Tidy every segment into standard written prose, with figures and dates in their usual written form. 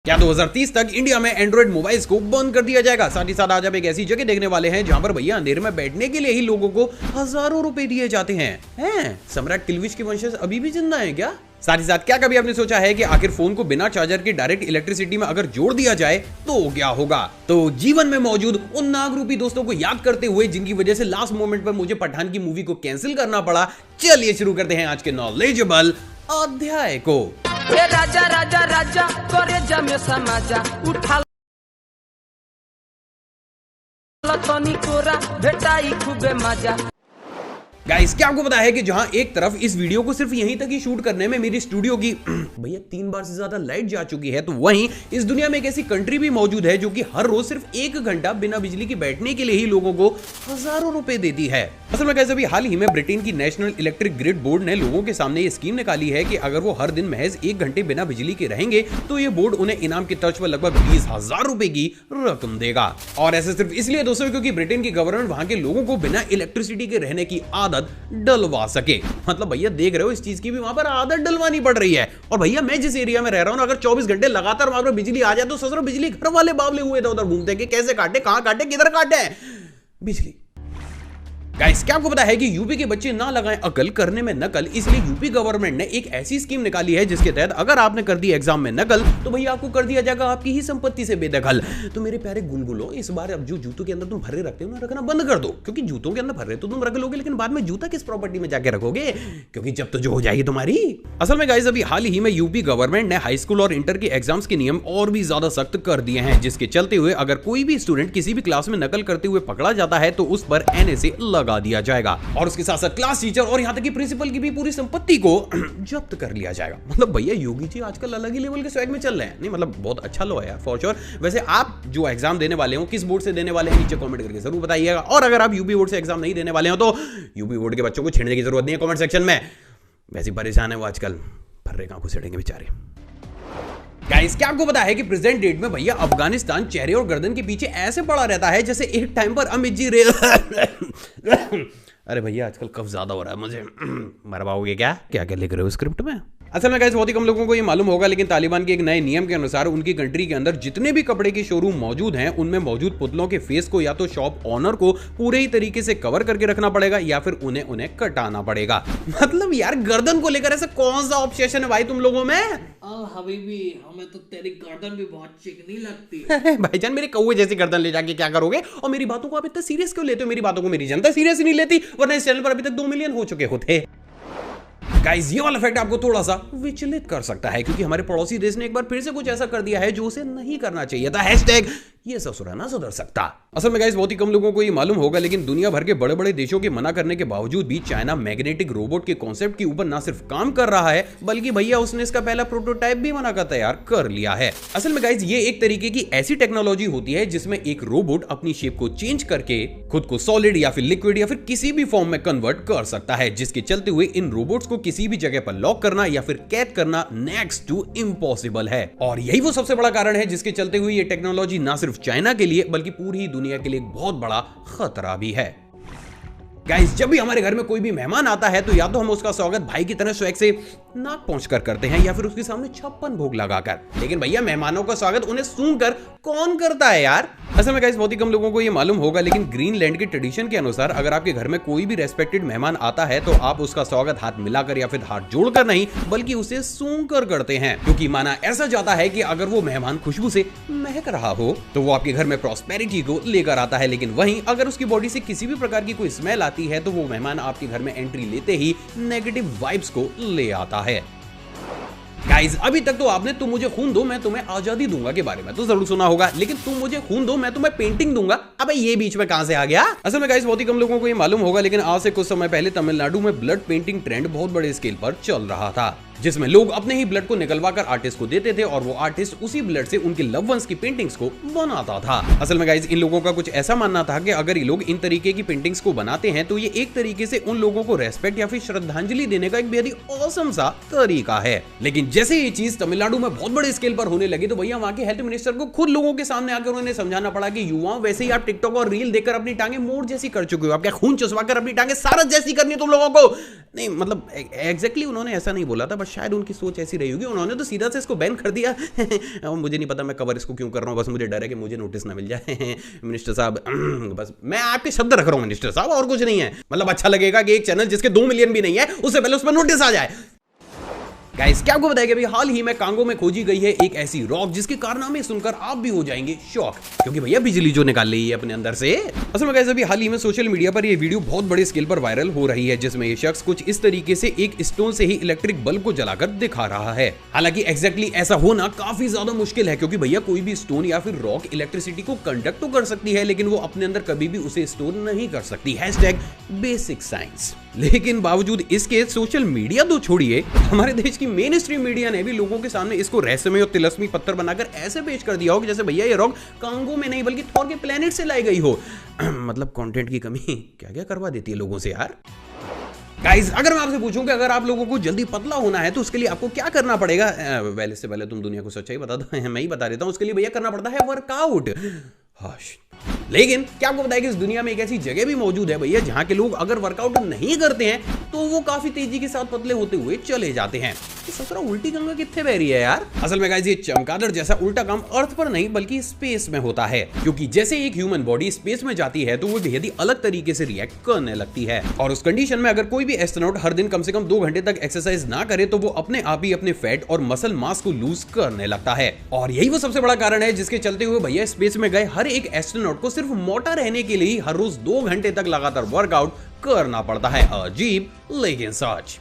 क्या 2030 तक इंडिया में एंड्रॉइड मोबाइल्स को बंद कर दिया जाएगा? साथ ही साथ आज आप एक ऐसी जगह देखने वाले हैं जहां पर भैया अंधेरे में बैठने के लिए ही लोगों को हजारों रुपए दिए जाते हैं। सम्राट किल्विश के वंशज अभी भी जिंदा हैं क्या? साथ ही साथ क्या कभी आपने सोचा है कि आखिर फोन को बिना चार्जर के डायरेक्ट इलेक्ट्रिसिटी में अगर जोड़ दिया जाए तो क्या होगा? तो जीवन में मौजूद उन नागरूपी दोस्तों को याद करते हुए जिनकी वजह से लास्ट मोमेंट पर मुझे पठान की मूवी को कैंसिल करना पड़ा, चलिए शुरू करते हैं आज के नॉलेजेबल अध्याय को। राजा राजा राजा करे जमे समाजा उठा लतनी कोरा भेटाई खूबे मजा। गाइस, क्या आपको पता है कि जहां एक तरफ इस वीडियो को सिर्फ यहीं तक ही शूट करने में मेरी स्टूडियो की भैया 3 बार से ज्यादा लाइट जा चुकी है, तो वहीं इस दुनिया में एक ऐसी कंट्री भी मौजूद है जो कि हर रोज सिर्फ 1 घंटा बिना बिजली के बैठने के लिए ही लोगों को हजारों रुपए देती है। असल में गाइस, अभी हाल ही में ब्रिटेन की नेशनल इलेक्ट्रिक ग्रिड बोर्ड ने लोगों के सामने ये स्कीम निकाली है कि अगर वो हर दिन महज 1 घंटे बिना बिजली के रहेंगे तो ये बोर्ड उन्हें इनाम की तर्ज पर लगभग 20,000 रुपए की रकम देगा। और ऐसे सिर्फ इसलिए दोस्तों क्योंकि ब्रिटेन की गवर्नमेंट वहां के लोगों को बिना इलेक्ट्रिसिटी के रहने की आदत डलवा सके। मतलब भैया देख रहे हो, इस चीज की भी वहां पर आदत डलवानी पड़ रही है। और भैया मैं जिस एरिया में रह रहा हूं, अगर 24 घंटे लगातार वहां पर बिजली आ जाए तो ससुर बिजली घर वाले बावले हुए इधर उधर घूमते कि कैसे काटे, कहां काटे, किधर काटे बिजली। गाइस, क्या आपको पता है कि यूपी के बच्चे ना लगाएं अकल, करने में नकल, इसलिए यूपी गवर्नमेंट ने एक ऐसी स्कीम निकाली है जिसके तहत अगर आपने कर दी एग्जाम में नकल तो भैया आपको कर दिया जाएगा आपकी ही संपत्ति से बेदखल। तो मेरे प्यारे गुलगुलो, इस बार अब जो जूतों के अंदर तुम भरे रखते हो ना, रखना बंद कर दो। क्योंकि जूतों के अंदर भरे तो तुम रख लोगे, लेकिन बाद में जूता किस प्रॉपर्टी में जाके रखोगे? क्योंकि जब तो जो हो जाएगी तुम्हारी। असल में गाइस, अभी हाल ही में यूपी गवर्नमेंट ने हाई स्कूल और इंटर के एग्जाम्स के नियम और भी ज्यादा सख्त कर दिए हैं, जिसके चलते हुए अगर कोई भी स्टूडेंट किसी भी क्लास में नकल करते हुए पकड़ा जाता है तो उस पर NA लगा दिया जाएगा और उसके साथ साथ क्लास टीचर और यहां तक कि प्रिंसिपल की भी पूरी संपत्ति को जब्त कर लिया जाएगा। मतलब भैया योगी जी आजकल अलग ही लेवल के स्वैग में चल रहे हैं। नहीं मतलब बहुत अच्छा लो है यार, फॉर श्योर। वैसे आप जो एग्जाम देने वाले हो किस बोर्ड से देने वाले हैं नीचे कमेंट करके जरूर बताइएगा। और अगर आप यूपी बोर्ड से एग्जाम नहीं देने वाले हो तो यूपी बोर्ड के बच्चों को छेड़ने की जरूरत नहीं है कमेंट सेक्शन में। वैसे परेशान है वो आजकल, फर्रे कहां घुसेड़ेंगे बेचारे। गाइस, क्या आपको पता है कि प्रेजेंट डेट में भैया अफगानिस्तान चेहरे और गर्दन के पीछे ऐसे पड़ा रहता है जैसे एक टाइम पर अमित जी अरे भैया आजकल कफ ज्यादा हो रहा है, मुझे मरवाओगे क्या? क्या क्या लिख रहे हो स्क्रिप्ट में? असल में गाइस, बहुत ही कम लोगों को ये मालूम होगा, लेकिन तालिबान के एक नए नियम के अनुसार उनकी कंट्री के अंदर जितने भी कपड़े के शोरूम मौजूद हैं उनमें मौजूद पुतलों के फेस को या तो शॉप ऑनर को पूरे ही तरीके से कवर करके रखना पड़ेगा या फिर उन्हें कटाना पड़ेगा। मतलब यार गर्दन को लेकर ऐसा कौन सा ऑब्सेशन है भाई तुम लोगों में? हबीबी, हमें तो तेरी गर्दन भी बहुत चिकनी लगती है। भाईजान, मेरे कौवे जैसी गर्दन ले जाके क्या करोगे? और मेरी बातों को आप इतना सीरियस क्यों लेते हो? मेरी बातों को मेरी जनता सीरियस नहीं लेती, वरना इस चैनल पर अभी तक 2 मिलियन हो चुके होते। गाइस, ये वाला फैक्ट आपको थोड़ा सा विचलित कर सकता है क्योंकि हमारे पड़ोसी देश ने एक बार फिर से कुछ ऐसा कर दिया है जो उसे नहीं करना चाहिए था। हैशटैग ये ससुरा ना सुधर सकता। असल में गाइस, बहुत ही कम लोगों को ये मालूम होगा, लेकिन दुनिया भर के बड़े बड़े देशों के मना करने के बावजूद भी चाइना मैग्नेटिक रोबोट के कॉन्सेप्ट के ऊपर ना सिर्फ काम कर रहा है बल्कि भैया उसने इसका पहला प्रोटोटाइप भी बनाकर तैयार कर लिया है। असल में गाइस, ये एक तरीके की ऐसी टेक्नोलॉजी होती है जिसमें एक रोबोट अपनी शेप को चेंज करके खुद को सॉलिड या फिर लिक्विड या फिर किसी भी फॉर्म में कन्वर्ट कर सकता है, जिसके चलते हुए इन रोबोट्स को किसी भी जगह पर लॉक करना या फिर कैद करना नेक्स्ट टू इम्पॉसिबल है। और यही वो सबसे बड़ा कारण है जिसके चलते हुए ये टेक्नोलॉजी ना सिर्फ चाइना के लिए बल्कि पूरी दुनिया के लिए एक बहुत बड़ा खतरा भी है। गाइस, जब भी हमारे घर में कोई भी मेहमान आता है तो या तो हम उसका स्वागत भाई की तरह स्वैग से नाक पहुंचकर करते हैं या फिर उसके सामने 56 भोग लगाकर। लेकिन भैया मेहमानों का स्वागत उन्हें सूंघकर कौन करता है यार? असल में गाइस, बहुत ही कम लोगों को ये मालूम होगा, लेकिन ग्रीनलैंड के ट्रेडिशन के अनुसार अगर आपके घर में कोई भी रेस्पेक्टेड मेहमान आता है तो आप उसका स्वागत हाथ मिलाकर या फिर हाथ जोड़कर नहीं बल्कि उसे सूंघकर करते हैं, क्योंकि माना ऐसा जाता है कि अगर वो मेहमान खुशबू से महक रहा हो तो वो आपके घर में प्रॉस्पेरिटी को लेकर आता है, लेकिन वहीं अगर उसकी बॉडी से किसी भी प्रकार की कोई स्मेल आती है तो वो मेहमान आपके घर में एंट्री लेते ही नेगेटिव वाइब्स को ले आता है। गाइस, अभी तक तो आपने तुम मुझे खून दो मैं तुम्हें आजादी दूंगा के बारे में तो जरूर सुना होगा, लेकिन तुम मुझे खून दो मैं तुम्हें पेंटिंग दूंगा, अबे ये बीच में कहां से आ गया? असल में गाइस, बहुत ही कम लोगों को ये मालूम होगा, लेकिन आज से कुछ समय पहले तमिलनाडु में ब्लड पेंटिंग ट्रेंड बहुत बड़े स्केल पर चल रहा था, जिसमें लोग अपने ही ब्लड को निकलवाकर आर्टिस्ट को देते थे और वो आर्टिस्ट उसी ब्लड से उनके लव वंस की पेंटिंग्स को बनाता था। असल में गाइस, इन लोगों का कुछ ऐसा मानना था कि अगर ये लोग इन तरीके की पेंटिंग्स को बनाते हैं तो ये एक तरीके से उन लोगों को रेस्पेक्ट या फिर श्रद्धांजलि देने का एक बेहद ही ऑसम सा तरीका है। लेकिन जैसे ये चीज तमिलनाडु में बहुत बड़े स्केल पर होने लगी तो भैया वहां के हेल्थ मिनिस्टर को खुद लोगों के सामने आकर उन्हें समझाना पड़ा कि युवाओं, वैसे ही आप टिकटॉक और रील देखकर अपनी टांगे मोड़ जैसी कर चुके हो, आप क्या खून चुसवाकर अपनी टांगे सारस जैसी करनी है तुम लोगों को? नहीं मतलब एग्जैक्टली उन्होंने ऐसा नहीं बोला था, बट शायद उनकी सोच ऐसी रही होगी, उन्होंने तो सीधा से इसको बैन कर दिया। मुझे नहीं पता मैं कवर इसको क्यों कर रहा हूँ, बस मुझे डर है कि मुझे नोटिस ना मिल जाए। मिनिस्टर साहब, बस मैं आपके शब्द रख रहा हूँ मिनिस्टर साहब, और कुछ नहीं है। मतलब अच्छा लगेगा कि एक चैनल जिसके 2 मिलियन भी नहीं है उससे पहले उस पर नोटिस आ जाए। गाइस, क्या आपको बताया कि अभी हाल ही में कांगो में खोजी गई है एक ऐसी रॉक जिसके कारनामे सुनकर आप भी हो जाएंगे शॉक, क्योंकि भैया बिजली जो निकाल रही है अपने अंदर से। असल में गाइस, अभी हाल ही में सोशल मीडिया पर ये वीडियो बहुत बड़े स्केल पर वायरल हो रही है, जिसमें ये शख्स कुछ इस तरीके से एक स्टोन से ही इलेक्ट्रिक बल्ब को जलाकर दिखा रहा है। हालांकि एग्जैक्टली ऐसा होना काफी ज्यादा मुश्किल है, क्योंकि भैया कोई भी स्टोन या फिर रॉक इलेक्ट्रिसिटी को कंडक्ट तो कर सकती है, लेकिन वो अपने अंदर कभी भी उसे स्टोर नहीं कर सकती। #Basic science. लेकिन बावजूद इसके सोशल मीडिया तो छोड़िए, हमारे देश की मेन स्ट्रीम मीडिया ने भी लोगों के सामने इसको रहस्यमय और तिलस्मी पत्थर बनाकर ऐसे पेश कर दिया हो कि जैसे भैया ये रॉक कांगो में नहीं बल्कि थॉर के प्लेनेट से लाई गई हो। मतलब कंटेंट की कमी क्या क्या करवा देती है लोगों से यार। गाइस, अगर मैं आपसे पूछूं कि अगर आप लोगों को जल्दी पतला होना है तो उसके लिए आपको क्या करना पड़ेगा, पहले से पहले तुम दुनिया को सच्चाई बता दो, मैं ही बता देता हूं। उसके लिए भैया करना पड़ता है वर्कआउट। लेकिन क्या आपको पता है कि इस दुनिया में एक ऐसी जगह भी मौजूद है भैया जहां के लोग अगर वर्कआउट नहीं करते हैं तो वो काफी तेजी के साथ पतले होते हुए चले जाते हैं। ससुरा उल्टी गंगा कितने बह रही है यार। असल में गाइस, ये चमगादड़ जैसा उल्टा काम अर्थ पर नहीं बल्कि स्पेस में होता है, क्योंकि जैसे एक ह्यूमन बॉडी स्पेस में जाती है तो वो बेहद ही अलग तरीके से रिएक्ट करने लगती है। और उस कंडीशन में अगर कोई भी एस्ट्रोनॉट हर दिन कम से कम 2 घंटे तक एक्सरसाइज ना करे तो वो अपने आप ही अपने फैट और मसल मास को लूज करने लगता है। और यही वो सबसे बड़ा कारण है जिसके चलते हुए भैया स्पेस में गए हर एक एस्ट्रोनॉट को सिर्फ मोटा रहने के लिए हर रोज 2 घंटे तक लगातार वर्कआउट करना पड़ता है। अजीब लेकिन सच।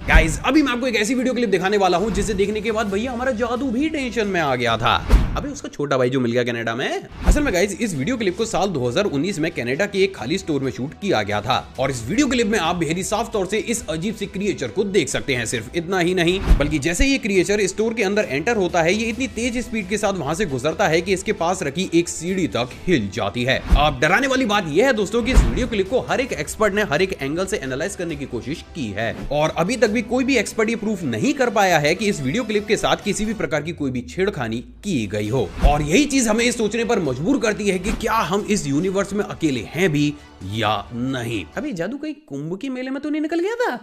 गाइस, अभी मैं आपको एक ऐसी वीडियो क्लिप दिखाने वाला हूं जिसे देखने के बाद भैया हमारा जादू भी टेंशन में आ गया था। अबे उसका छोटा भाई जो मिल गया कनाडा में। असल में गाइस, इस वीडियो क्लिप को साल 2019 में कनाडा के एक खाली स्टोर में शूट किया गया था। और इस वीडियो क्लिप में आप बेहद ही साफ तौर से इस अजीब से क्रिएचर को देख सकते हैं। सिर्फ इतना ही नहीं, बल्कि जैसे ये क्रिएचर स्टोर के अंदर एंटर होता है, ये इतनी तेज स्पीड के साथ वहां से गुजरता है कि इसके पास रखी एक सीढ़ी तक हिल जाती है। अब डराने वाली बात यह है दोस्तों कि इस वीडियो क्लिप को हर एक एक्सपर्ट ने हर एक एंगल से एनालाइज करने की कोशिश की है, और अभी तक भी कोई भी एक्सपर्ट प्रूफ नहीं कर पाया है कि इस वीडियो क्लिप के साथ किसी भी प्रकार की कोई भी छेड़खानी की गई हो। और यही चीज हमें इस सोचने पर मजबूर करती है कि क्या हम इस यूनिवर्स में अकेले हैं भी या नहीं। अभी जादू कहीं कुंभ के मेले में तो नहीं निकल गया था।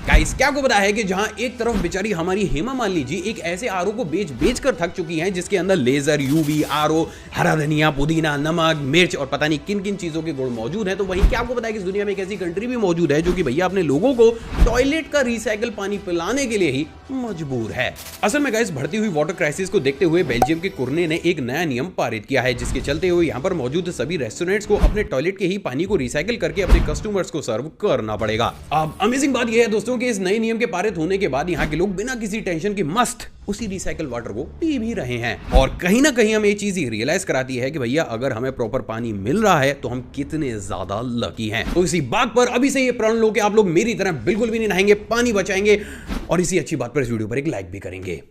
गाइस, क्या आपको पता है कि जहां एक तरफ बेचारी हमारी हेमा मालिनी जी एक ऐसे आरओ को बेच कर थक चुकी हैं जिसके अंदर लेजर, यूवी, आरओ, हरा धनिया, पुदीना, नमक, मिर्च और पता नहीं किन किन चीजों के गुण मौजूद हैं, तो वहीं क्या आपको पता है कि इस दुनिया में एक ऐसी कंट्री भी मौजूद है जो कि भैया अपने लोगों को टॉयलेट का रिसाइकल पानी पिलाने के लिए ही मजबूर है। असल में गाइस, बढ़ती हुई वाटर क्राइसिस को देखते हुए बेल्जियम के कुरने ने एक नया नियम पारित किया है, जिसके चलते हुए यहाँ पर मौजूद सभी रेस्टोरेंट्स को अपने टॉयलेट के ही पानी को रिसाइकिल करके अपने कस्टमर्स को सर्व करना पड़ेगा। अब अमेजिंग बात यह है दोस्तों कि इस नए नियम के पारित होने के बाद यहाँ के लोग बिना किसी टेंशन के मस्त उसी रिसाइकल वाटर को पी भी रहे हैं। और कहीं ना कहीं हमें ये चीज रियलाइज कराती है कि भैया अगर हमें प्रॉपर पानी मिल रहा है तो हम कितने ज्यादा लकी हैं। तो इसी बात पर अभी से ये प्रण लो कि आप लोग मेरी तरह बिल्कुल भी नहीं नहाएंगे, पानी बचाएंगे, और इसी अच्छी बात पर इस वीडियो पर एक लाइक भी करेंगे।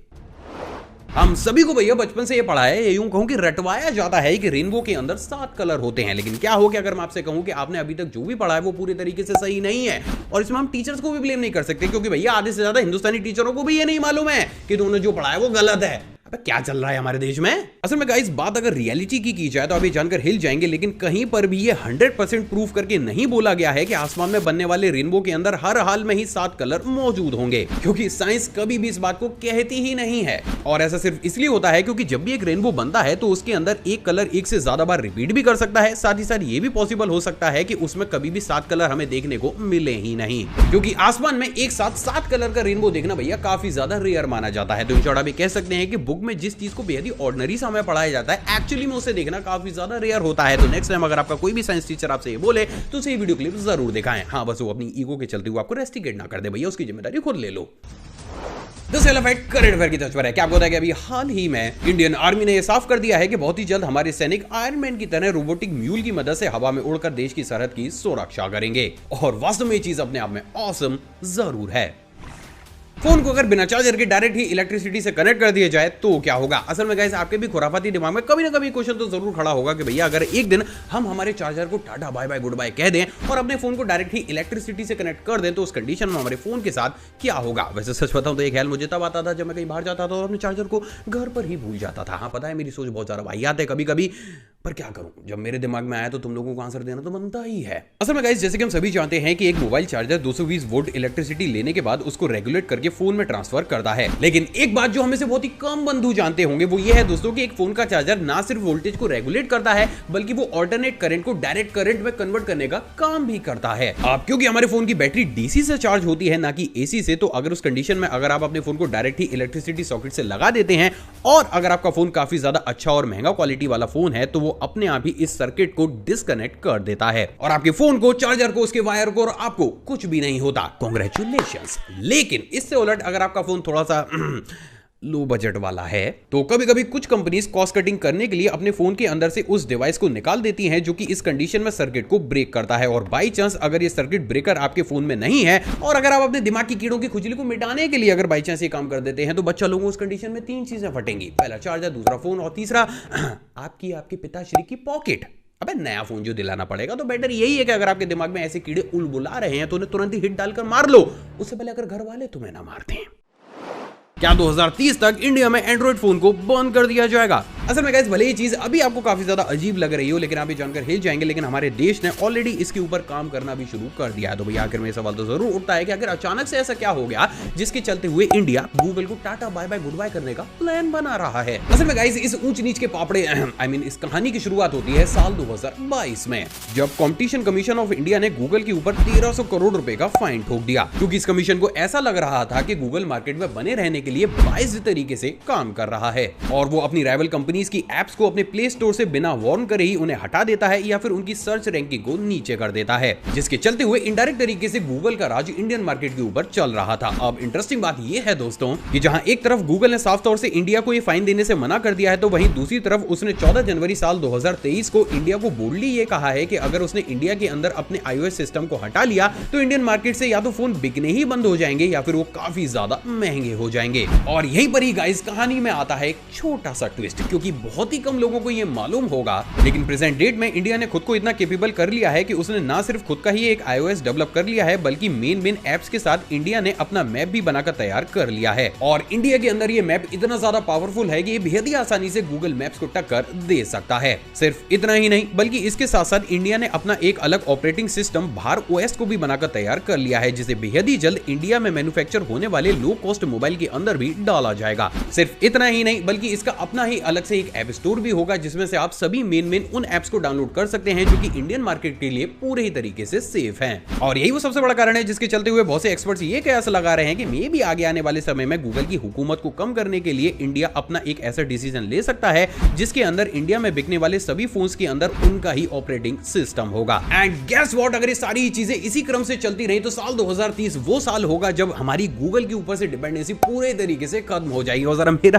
हम सभी को भैया बचपन से ये पढ़ा है, यूं कहूं कि रटवाया जाता है कि रेनबो के अंदर 7 कलर होते हैं। लेकिन क्या हो कि अगर मैं आपसे कहूं कि आपने अभी तक जो भी पढ़ा है वो पूरी तरीके से सही नहीं है, और इसमें हम टीचर्स को भी ब्लेम नहीं कर सकते, क्योंकि भैया आधे से ज्यादा हिंदुस्तानी टीचरों को भी ये नहीं मालूम है कि उन्होंने जो पढ़ा है वो गलत है। क्या चल रहा है हमारे देश में। असल में गाइस, बात अगर रियलिटी की जाए तो आप ये जानकर हिल जाएंगे, लेकिन कहीं पर भी ये 100% प्रूफ करके नहीं बोला गया है कि आसमान में बनने वाले रेनबो के अंदर हर हाल में ही 7 कलर मौजूद होंगे, क्योंकि साइंस कभी भी इस बात को कहती ही नहीं है। और ऐसा सिर्फ इसलिए होता है क्योंकि जब भी एक रेनबो बनता है तो उसके अंदर एक कलर एक से ज्यादा बार रिपीट भी कर सकता है। साथ ही साथ ये भी पॉसिबल हो सकता है कि उसमें कभी भी 7 कलर हमें देखने को मिले ही नहीं, क्योंकि आसमान में एक साथ 7 कलर का रेनबो देखना भैया काफी ज्यादा रेयर माना जाता है। तो इन शॉर्ट आप कह सकते हैं कि बुक में जिस चीज को ऑर्डिनरी सा हमें पढ़ाया जाता है, एक्चुअली में उसे देखना काफी ज्यादा रेयर होता है। तो नेक्स्ट टाइम अगर आपका कोई भी साइंस टीचर आपसे ये बोले तो उसे वीडियो क्लिप जरूर दिखाएं। हाँ, बस वो अपनी ईगो के चलते हुए आपको रेस्टिकेट ना कर दे भैया, उसकी जिम्मेदारी खुद ले लो। करंट अफेयर की तरफ है। क्या आपको पता है कि अभी हाल ही में इंडियन आर्मी ने यह साफ कर दिया है कि बहुत ही जल्द हमारे सैनिक आयरन मैन की तरह रोबोटिक म्यूल की मदद से हवा में उड़कर देश की सरहद की सुरक्षा करेंगे। और वास्तव में ये चीज अपने आप में ऑसम जरूर है। फोन को अगर बिना चार्जर के डायरेक्ट ही इलेक्ट्रिसिटी से कनेक्ट कर दिया जाए तो क्या होगा। असल में गाइस, आपके भी खुराफाती दिमाग में कभी ना कभी क्वेश्चन तो जरूर खड़ा होगा कि भैया अगर एक दिन हम हमारे चार्जर को tata bye bye goodbye कह दें और अपने फोन को डायरेक्ट ही इलेक्ट्रिसिटी से कनेक्ट कर दें तो उस कंडीशन में हमारे फोन के साथ क्या होगा। वैसे सच बताऊं तो एक ख्याल मुझे तब आता था जब मैं कहीं बाहर जाता था और अपने चार्जर को घर पर ही भूल जाता था। हाँ, पता है मेरी सोच बहुत ज्यादा वाहियात है कभी कभी, पर क्या करूं, जब मेरे दिमाग में आया तो तुम लोगों को आंसर देना तो बनता ही है। असल में गाइस, जैसे कि हम सभी जानते हैं कि एक मोबाइल चार्जर 220 वोल्ट इलेक्ट्रिसिटी लेने के बाद उसको रेगुलेट करके फोन में ट्रांसफर करता है। लेकिन एक बात जो हमें से बहुत ही कम बंधु जानते होंगे वो ये है दोस्तों कि एक फोन का चार्जर ना सिर्फ वोल्टेज को रेगुलेट करता है बल्कि वो ऑल्टरनेट करंट को डायरेक्ट करंट में कन्वर्ट करने का काम भी करता है। अब क्योंकि हमारे फोन की बैटरी डीसी से चार्ज होती है ना कि एसी से, तो अगर उस कंडीशन में अगर आप अपने फोन को डायरेक्ट ही इलेक्ट्रिसिटी सॉकेट से लगा देते हैं और अगर आपका फोन काफी ज्यादा अच्छा और महंगा क्वालिटी वाला फोन है तो वो अपने आप ही इस सर्किट को डिस्कनेक्ट कर देता है और आपके फोन को, चार्जर को, उसके वायर को और आपको कुछ भी नहीं होता। कांग्रेचुलेशंस। लेकिन इससे उलट अगर आपका फोन थोड़ा सा लो बजट वाला है तो कभी कभी कुछ कंपनीज कॉस्ट कटिंग करने के लिए अपने फोन के अंदर से उस डिवाइस को निकाल देती हैं जो कि इस कंडीशन में सर्किट को ब्रेक करता है। और बाई चांस अगर ये सर्किट ब्रेकर आपके फोन में नहीं है और अगर आप अपने दिमाग की कीड़ों की खुजली को मिटाने के लिए अगर बाई चांस ये काम कर देते हैं तो बच्चा लोगों उस कंडीशन में 3 चीजें फटेंगी। पहला चार्जर, दूसरा फोन और तीसरा आपके पिताश्री की पॉकेट। अबे नया फोन जो दिलाना पड़ेगा। तो बेटर यही है कि अगर आपके दिमाग में ऐसे कीड़े उलबुला रहे हैं तो उन्हें तुरंत ही हिट डालकर मार लो, उससे पहले अगर घर वाले तुम्हें ना मारते हैं। क्या 2030 तक इंडिया में एंड्रॉइड फोन को बंद कर दिया जाएगा? असल में गाइस, भले ये चीज अभी आपको काफी ज्यादा अजीब लग रही हो लेकिन आप ये जानकर हिल जाएंगे, लेकिन हमारे देश ने ऑलरेडी इसके ऊपर काम करना भी शुरू कर दिया है। तो भैया आखिर में सवाल तो जरूर उठता है कि आखिर अचानक से ऐसा क्या हो गया जिसके चलते हुए इंडिया गूगल को tata bye bye goodbye करने का प्लान बना रहा है। असल में गाइस, इस ऊंच नीच के पापड़े इस कहानी की शुरुआत होती है साल 2022 में, जब कॉम्पिटिशन कमीशन ऑफ इंडिया ने गूगल के ऊपर 1300 करोड़ रुपए का फाइन ठोक दिया, क्योंकि इस कमीशन को ऐसा लग रहा था कि गूगल मार्केट में बने रहने के लिए बाइज्ड तरीके से काम कर रहा है और वो अपनी राइवल कंपनीज की एप्स को अपने प्ले स्टोर से बिना वार्न करे ही उन्हें हटा देता है या फिर उनकी सर्च रैंकिंग को नीचे कर देता है, जिसके चलते हुए इनडायरेक्ट तरीके से गूगल का राज इंडियन मार्केट के ऊपर चल रहा था। अब इंटरेस्टिंग बात यह है दोस्तों कि जहां एक तरफ गूगल ने साफ तौर से इंडिया को ये फाइन देने से मना कर दिया है, तो वहीं दूसरी तरफ उसने 14 जनवरी साल 2023 को इंडिया को बोल्डली ये कहा है कि अगर उसने इंडिया के अंदर अपने iOS सिस्टम को हटा लिया तो इंडियन मार्केट से या तो फोन बिकने ही बंद हो जाएंगे या फिर वो काफी ज्यादा महंगे हो जाएंगे। और यहीं पर ही गाइस कहानी में आता है एक छोटा सा ट्विस्ट, क्योंकि बहुत ही कम लोगों को ये मालूम होगा लेकिन प्रेजेंट डेट में इंडिया ने खुद को इतना कैपेबल कर लिया है कि उसने ना सिर्फ खुद का ही एक iOS डेवलप कर लिया है बल्कि मेन एप्स के साथ इंडिया ने अपना मैप भी बनाकर तैयार कर लिया है। और इंडिया के अंदर ये मैप इतना ज्यादा पावरफुल है कि ये बेहद ही आसानी से गूगल मैप्स को टक्कर दे सकता है। सिर्फ इतना ही नहीं बल्कि इसके साथ साथ इंडिया ने अपना एक अलग ऑपरेटिंग सिस्टम भार OS को भी बनाकर तैयार कर लिया है, जिसे बेहद ही जल्द इंडिया में मैन्युफैक्चर होने वाले लो कॉस्ट मोबाइल के अंदर भी डाला जाएगा। सिर्फ इतना ही नहीं बल्कि इसका अपना ही अलग से एक ऐप स्टोर भी होगा जिसमें से आप सभी मेन उन एप्स को डाउनलोड कर सकते हैं जो कि इंडियन मार्केट के लिए पूरे ही तरीके से सेफ हैं। और यही वो सबसे बड़ा कारण है जिसके चलते हुए बहुत से एक्सपर्ट्स ये कयास लगा रहे हैं कि मे भी आगे आने वाले समय में गूगल की हुकूमत को कम करने के लिए इंडिया अपना एक ऐसा डिसीजन ले सकता है जिसके अंदर इंडिया में बिकने वाले सभी फोन्स के अंदर उनका ही ऑपरेटिंग सिस्टम होगा। एंड गेस व्हाट, अगर ये सारी चीजें इसी क्रम से चलती रही तो साल 2030 वो साल होगा जब हमारी गूगल के ऊपर से डिपेंडेंसी पूरे तरीके से खत्म हो जाएगी। और जरा मेरा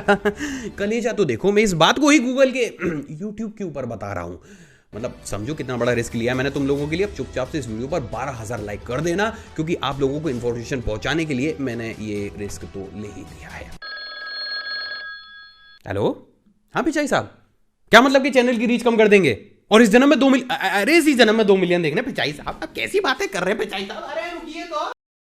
कलेजा तो देखो, मैं इस बात को ही गूगल के यूट्यूब के ऊपर बता रहा हूं। मतलब समझो कितना बड़ा रिस्क लिया मैंने तुम लोगों के लिए। अब चुपचाप से इस वीडियो पर 12,000 लाइक कर देना, क्योंकि आप लोगों को इंफॉर्मेशन पहुंचाने के लिए मैंने ये रिस्क तो ले ही लिया है। हेलो, हाँ पिचाई साहब, क्या मतलब कि चैनल की रीच कम कर देंगे और इस जन्म में 2 मिलियन? अरे इसी जन्म में 2 मिलियन देखने? पिचाई साहब आप कैसी बातें कर रहे हैं पिचाई साहब? अरे